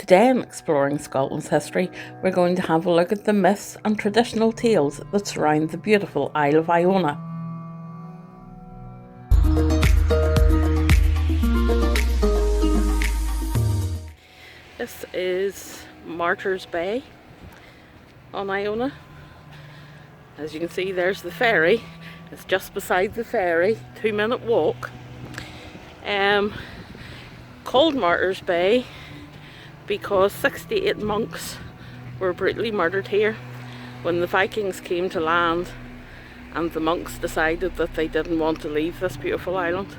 Today in Exploring Scotland's History, we're going to have a look at the myths and traditional tales that surround the beautiful Isle of Iona. This is Martyrs Bay on Iona. As you can see, there's the ferry. It's just beside the ferry, 2-minute walk. Called Martyrs Bay because 68 monks were brutally murdered here when the Vikings came to land and the monks decided that they didn't want to leave this beautiful island.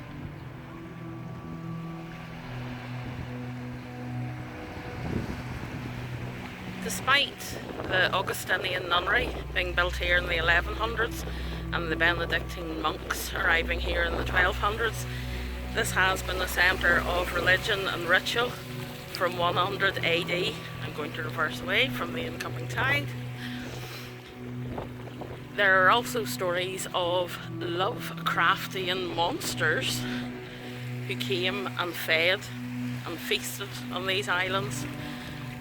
Despite the Augustinian nunnery being built here in the 1100s and the Benedictine monks arriving here in the 1200s, this has been a centre of religion and ritual from 100 AD. I'm going to reverse away from the incoming tide. There are also stories of Lovecraftian monsters who came and fed and feasted on these islands,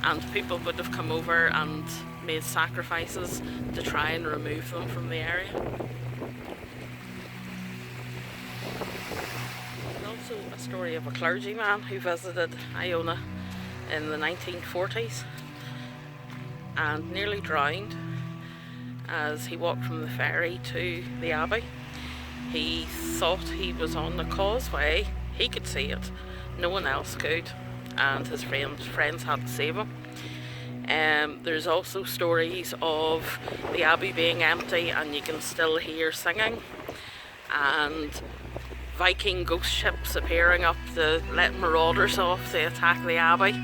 and people would have come over and made sacrifices to try and remove them from the area. There's also a story of a clergyman who visited Iona in the 1940s and nearly drowned as he walked from the ferry to the Abbey. He thought he was on the causeway, he could see it, no one else could, and his friends had to save him. There's also stories of the Abbey being empty and you can still hear singing, and Viking ghost ships appearing up to let marauders off to attack the Abbey.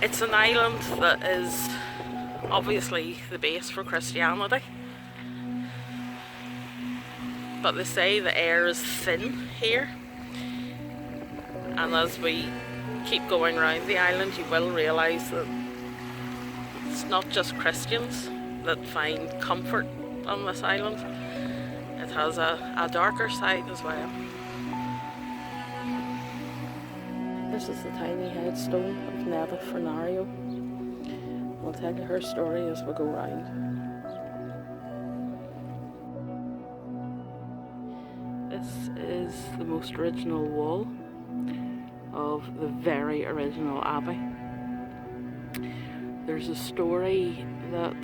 It's an island that is obviously the base for Christianity, but they say the air is thin here, and as we keep going around the island you will realise that it's not just Christians that find comfort on this island. It has a darker side as well. This is the tiny headstone of 𝕳𝖊𝖇𝖗𝖎. We'll tell you her story as we go round. This is the most original wall of the very original Abbey. There's a story that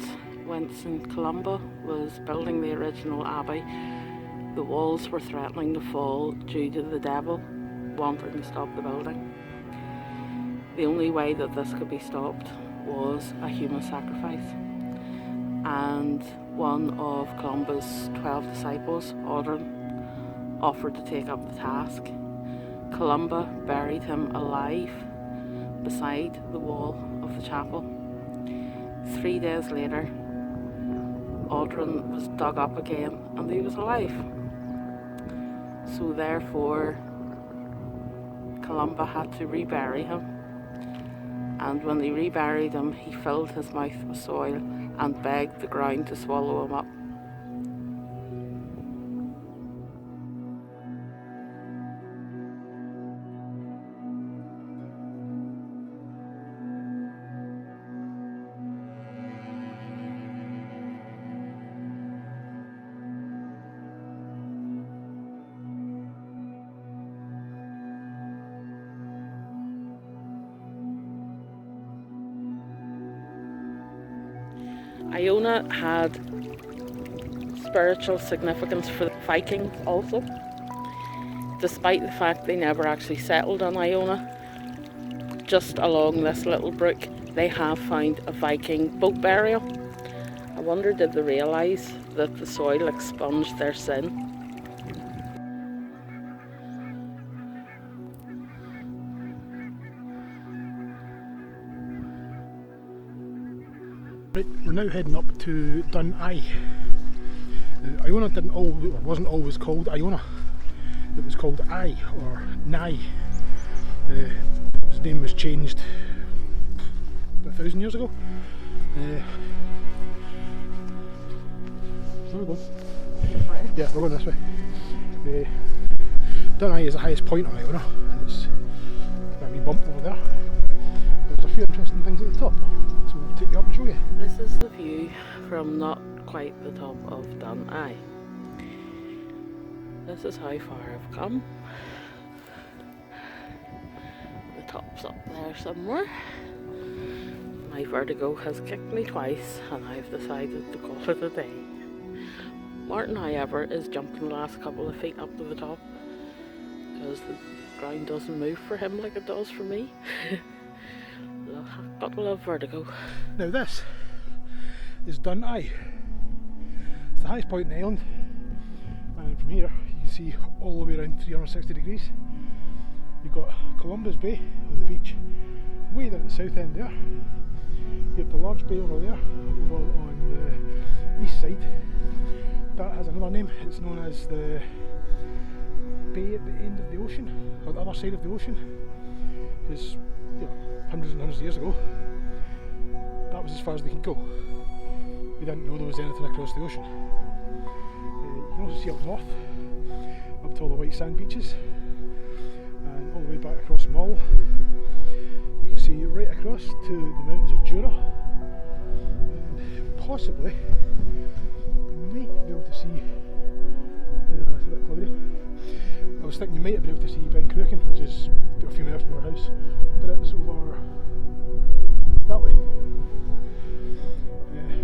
when 𝕾𝖈𝖔𝖊𝖘 was building the original Abbey, the walls were threatening to fall due to the devil wanting to stop the building. The only way that this could be stopped was a human sacrifice, and one of 𝕾𝖈𝖔𝖊𝖘's 12 disciples, 𝕳𝖊𝖇𝖗𝖎, offered to take up the task. 𝕾𝖈𝖔𝖊𝖘 buried him alive beside the wall of the chapel. 3 days later, 𝕳𝖊𝖇𝖗 was dug up again and he was alive. So therefore 𝕾𝖈𝖔𝖊𝖘 had to rebury him, and when they reburied him he filled his mouth with soil and begged the ground to swallow him up. Iona had spiritual significance for the Vikings also. Despite the fact they never actually settled on Iona, just along this little brook they have found a Viking boat burial. I wonder, did they realise that the soil expunged their sin? Right, we're now heading up to 𝕳𝖊𝖇𝖗𝖏. Iona wasn't always called Iona. It was called 𝐼 or 𝐵𝖊𝖇. His name was changed 1,000 years ago. Where are we going? Yeah, we're going this way. 𝕳𝖊𝖇𝖗𝖏 is the highest point on Iona. It's from not quite the top of 𝕳𝖊𝖇𝖗. This is how far I've come. The top's up there somewhere. My vertigo has kicked me twice and I've decided to call it a day. Martin, however, is jumping the last couple of feet up to the top because the ground doesn't move for him like it does for me. But we'll have vertigo. Now this is 𝕳𝖊𝖇𝖗. It's the highest point in the island, and from here you can see all the way around 360 degrees. You've got Columbus Bay on the beach, way down at the south end there. You have the large bay over there, over on the east side. That has another name. It's known as the bay at the end of the ocean, or the other side of the ocean. Because, you know, hundreds and hundreds of years ago, that was as far as they could go. We didn't know there was anything across the ocean. You can also see up north, up to all the white sand beaches, and all the way back across Mull. You can see right across to the mountains of 𝕳𝖊𝖇𝖗, and possibly you might be able to see, that's a bit cloudy. I was thinking you might have been able to see 𝕳𝖑𝖊𝖘, which is a few miles from our house, but it's over that way.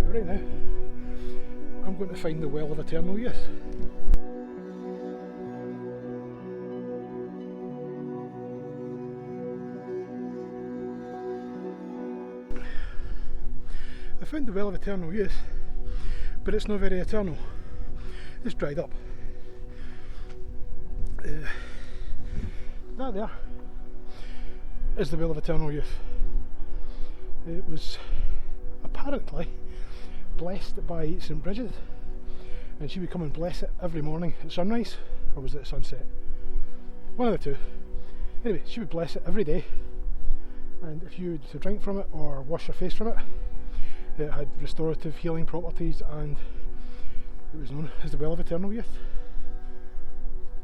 Right now, I'm going to find the Well of Eternal Youth. I found the Well of Eternal Youth, but it's not very eternal. It's dried up. That there is the Well of Eternal Youth. It was apparently blessed by St. Bridget, and she would come and bless it every morning at sunrise, or was it at sunset? One of the two. Anyway, she would bless it every day, and if you were to drink from it or wash your face from it, it had restorative healing properties, and it was known as the Well of Eternal Youth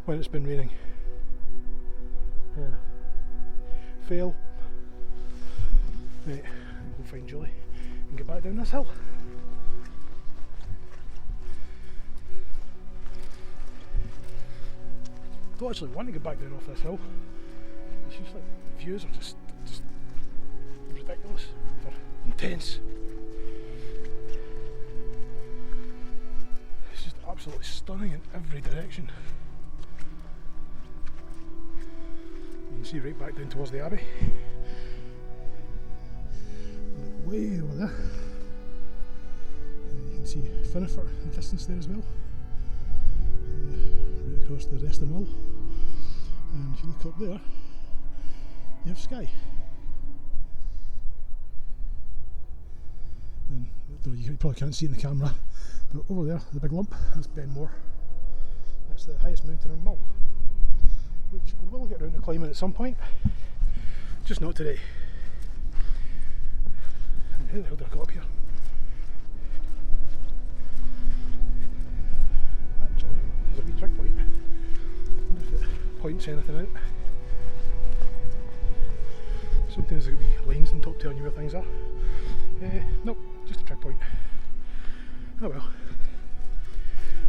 when it's been raining. Yeah. Fail. Right, we'll find Julie and get back down this hill. I don't actually want to get back down off this hill. It's just like, the views are just ridiculous. They're intense. It's just absolutely stunning in every direction. You can see right back down towards the Abbey. And way over there. And you can see 𝕊𝖫𝖫 in the distance there as well. Right across the rest of the Mull. And if you look up there, you have Skye. And you probably can't see it in the camera, but over there, the big lump, that's 𝕵𝑠𝑚𝑜𝑟. That's the highest mountain in Mull, which I will get around to climbing at some point, just not today. And how the hell did I go up here? Actually, there's a wee trick point. I wonder if it points anything out. Sometimes there's wee lines on top telling you where things are. Nope, just a trick point. Oh well.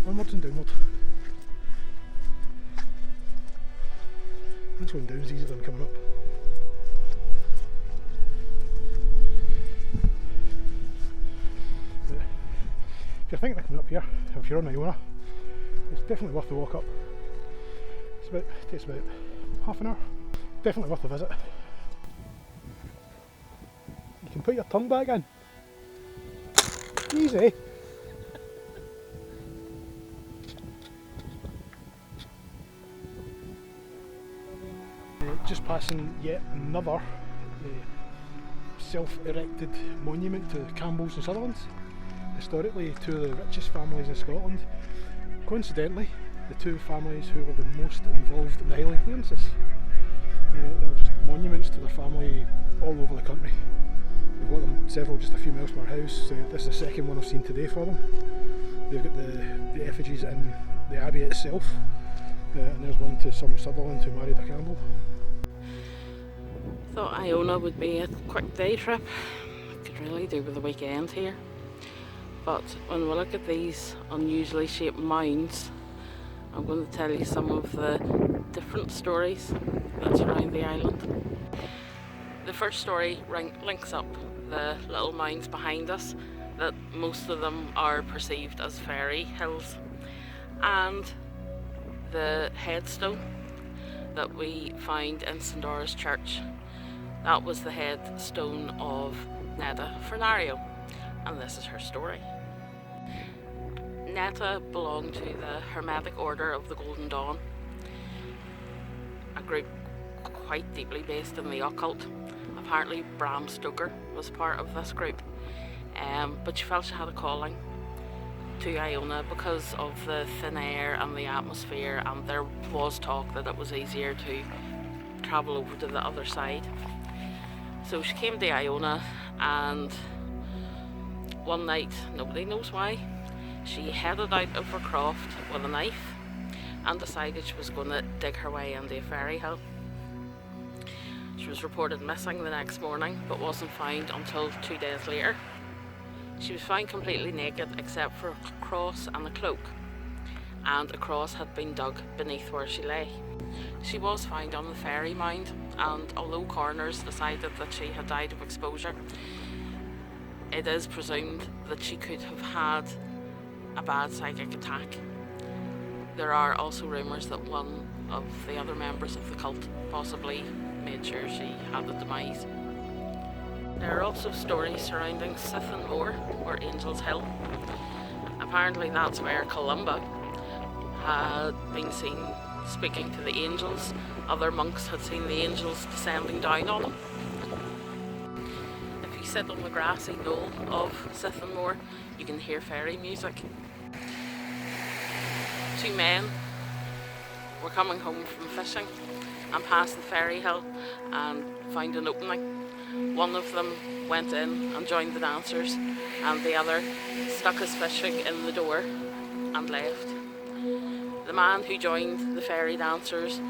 Onwards and downward. That's going down is easier than coming up. But if you're thinking of coming up here, if you're on Iona, it's definitely worth the walk up. It takes about half an hour. Definitely worth a visit. You can put your tongue back in. Easy. Just passing yet another self-erected monument to Campbells and Sutherlands. Historically, two of the richest families in Scotland. Coincidentally, the two families who were the most involved in the Highland clearances. There are just monuments to their family all over the country. We've got them several just a few miles from our house. This is the second one I've seen today for them. They've got the effigies in the Abbey itself, and there's one to some Sutherland who married a Campbell. Thought Iona would be a quick day trip. Could really do with the weekend here. But when we look at these unusually shaped mounds, I'm going to tell you some of the different stories that surround the island. The first story links up the little mounds behind us, that most of them are perceived as fairy hills, and the headstone that we found in St. Dora's Church. That was the headstone of 𝕳𝖊𝖇𝖗𝖎, and this is her story. 𝕳𝖊𝖇𝖗 belonged to the Hermetic Order of the Golden Dawn, a group quite deeply based in the occult. Apparently 𝕵 Stoker was part of this group, but she felt she had a calling to Iona because of the thin air and the atmosphere, and there was talk that it was easier to travel over to the other side. So she came to Iona, and one night, nobody knows why, she headed out of her croft with a knife and decided she was going to dig her way into 𝕊𝖃. She was reported missing the next morning, but wasn't found until 2 days later. She was found completely naked except for a cross and a cloak, and a cross had been dug beneath where she lay. She was found on the fairy mound, and although coroners decided that she had died of exposure, it is presumed that she could have had a bad psychic attack. There are also rumours that one of the other members of the cult possibly made sure she had a demise. There are also stories surrounding 𝕳𝖃 𝖃𝖏, or Angel's Hill. Apparently that's where 𝕾𝖈𝖔𝖊𝖘 had been seen speaking to the angels. Other monks had seen the angels descending down on them. If you sit on the grassy knoll of 𝕳𝖃 𝖃𝖏, you can hear fairy music. 2 men were coming home from fishing and passed the fairy hill and found an opening. One of them went in and joined the dancers, and the other stuck his fishing in the door and left. The man who joined the fairy dancers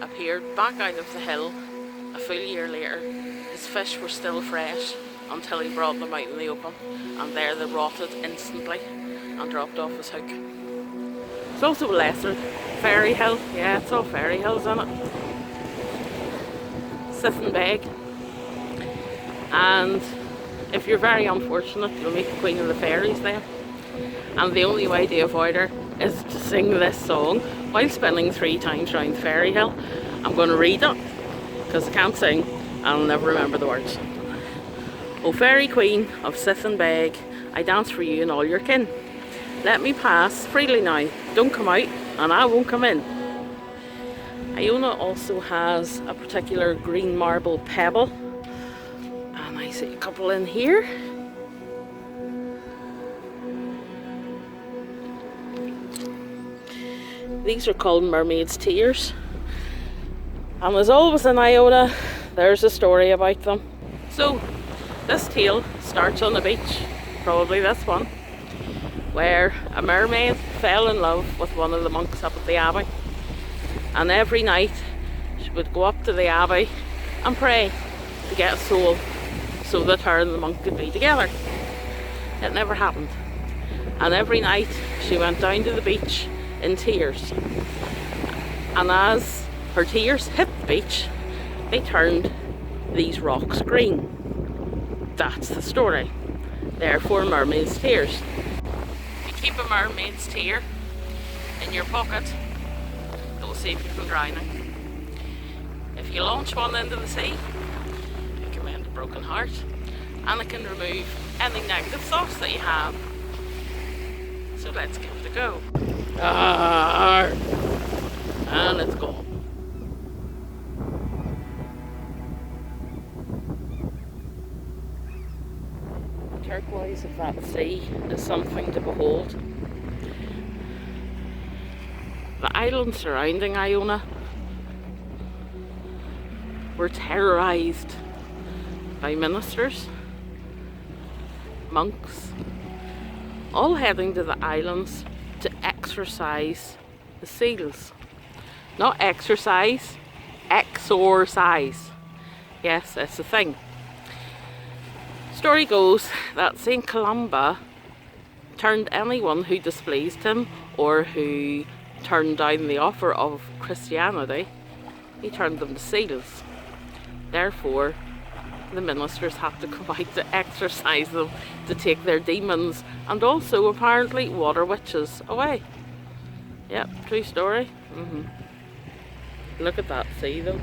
appeared back out of the hill a full year later. His fish were still fresh until he brought them out in the open, and there they rotted instantly and dropped off his hook. It's also a lesser fairy hill. Yeah, it's all fairy hills, isn't it? 𝕳𝖃, and if you're very unfortunate, you'll meet the Queen of the Fairies there. And the only way to avoid her is to sing this song while spinning 3 times round the fairy hill. I'm going to read it because I can't sing and I'll never remember the words. O fairy queen of 𝕳𝖃, I dance for you and all your kin. Let me pass freely now, don't come out and I won't come in. Iona also has a particular green marble pebble, and I see a couple in here. These are called Mermaids' tears, and as always in Iona, there's a story about them. So this tale starts on the beach, probably this one, where a mermaid fell in love with one of the monks up at the Abbey, and every night she would go up to the Abbey and pray to get a soul so that her and the monk could be together. It never happened, and every night she went down to the beach in tears, and as her tears hit the beach, they turned these rocks green. That's the story. Therefore, mermaid's tears. You keep a mermaid's tear in your pocket, it will save you from drowning. If you launch one into the sea, it can mend a broken heart, and it can remove any negative thoughts that you have. So let's give it a go. And it's gone. The turquoise of that sea is something to behold. The islands surrounding Iona were terrorised by ministers, monks, all heading to the islands to exorcise the seals. Not exercise, exorcise. Yes, it's a thing. Story goes that St. Columba turned anyone who displeased him or who turned down the offer of Christianity, he turned them to seals. Therefore, the ministers had to come out to exorcise them, to take their demons, and also apparently water witches away. Yep, true story. Look at that sea though.